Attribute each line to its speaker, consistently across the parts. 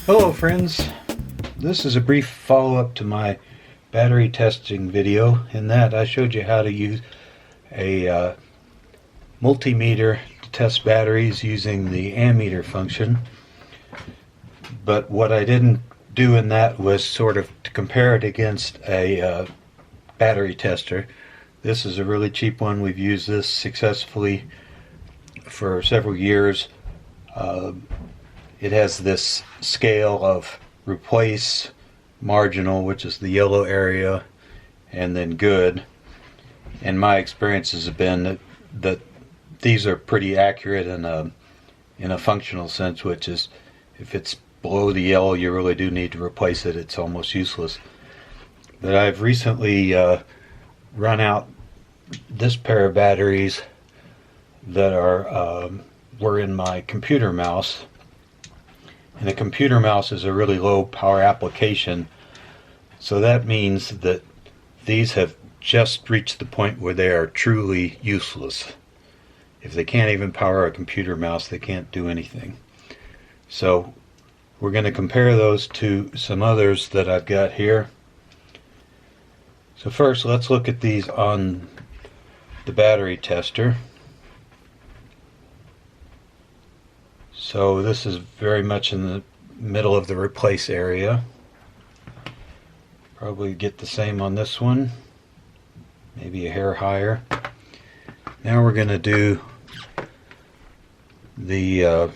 Speaker 1: Hello friends, this is a brief follow-up to my battery testing video. In that I showed you how to use a multimeter to test batteries using the ammeter function. But what I didn't do in that was sort of to compare it against a battery tester. This is a really cheap one. We've used this successfully for several years. It has this scale of replace, marginal, which is the yellow area, and then good. And my experiences have been that these are pretty accurate in a functional sense, which is if it's below the yellow, you really do need to replace it. It's almost useless. But I've recently run out this pair of batteries that were in my computer mouse. And a computer mouse is a really low power application, so that means that these have just reached the point where they are truly useless. If they can't even power a computer mouse, they can't do anything. So we're going to compare those to some others that I've got here. So first, let's look at these on the battery tester. So this is very much in the middle of the replace area. Probably get the same on this one, maybe a hair higher. Now we're going to do the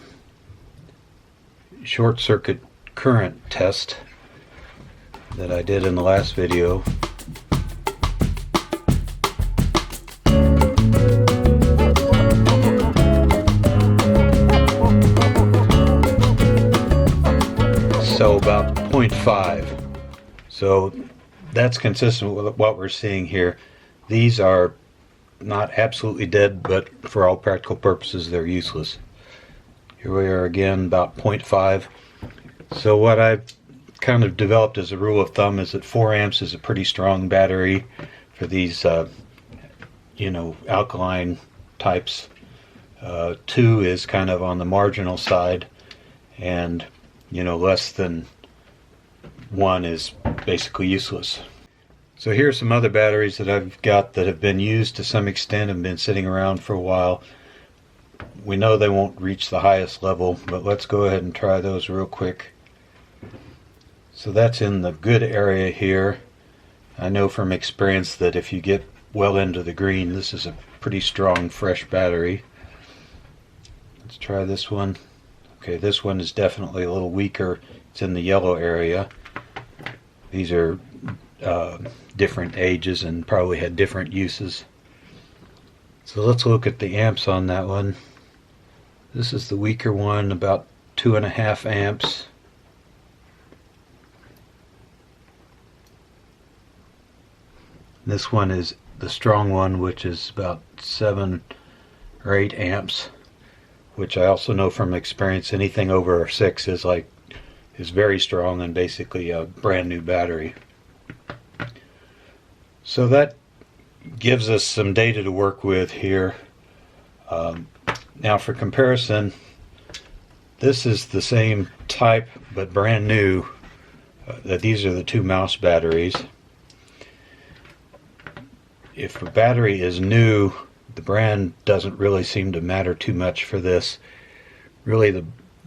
Speaker 1: short circuit current test that I did in the last video. So about 0.5. So that's consistent with what we're seeing here. These are not absolutely dead, but for all practical purposes they're useless. Here we are again, about 0.5. So what I've kind of developed as a rule of thumb is that 4 amps is a pretty strong battery for these alkaline types. 2 is kind of on the marginal side, and less than 1 is basically useless. So here are some other batteries that I've got that have been used to some extent and been sitting around for a while. We know they won't reach the highest level, but let's go ahead and try those real quick. So that's in the good area here. I know from experience that if you get well into the green, this is a pretty strong fresh battery. Let's try this one. Okay, this one is definitely a little weaker. It's in the yellow area. These are different ages and probably had different uses. So let's look at the amps on that one. This is the weaker one, about 2.5 amps. This one is the strong one, which is about 7 or 8 amps. Which I also know from experience, anything over 6 is very strong and basically a brand new battery. So that gives us some data to work with here. Now for comparison, this is the same type but brand new. These are the 2 mouse batteries. If a battery is new, the brand doesn't really seem to matter too much for this. Really the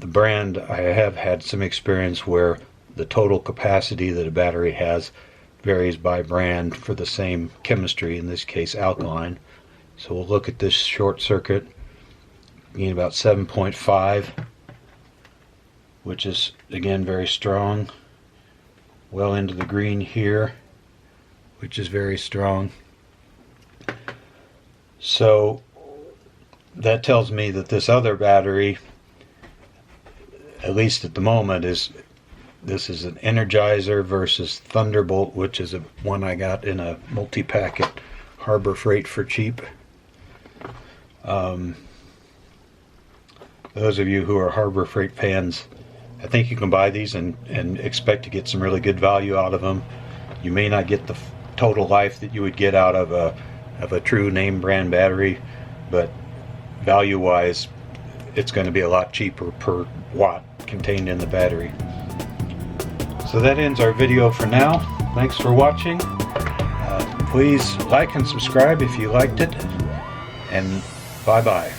Speaker 1: brand, I have had some experience where the total capacity that a battery has varies by brand for the same chemistry, in this case alkaline. So we'll look at this short circuit being about 7.5, which is again very strong. Well into the green here, which is very strong. So that tells me that this other battery, at least at the moment, this is an Energizer versus Thunderbolt, which is one I got in a multi-pack at Harbor Freight for cheap. Those of you who are Harbor Freight fans, I think you can buy these and expect to get some really good value out of them. You may not get the total life that you would get out of a true name brand battery, but value wise it's going to be a lot cheaper per watt contained in the battery. So that ends our video for now. Thanks for watching. Please like and subscribe if you liked it, and bye-bye.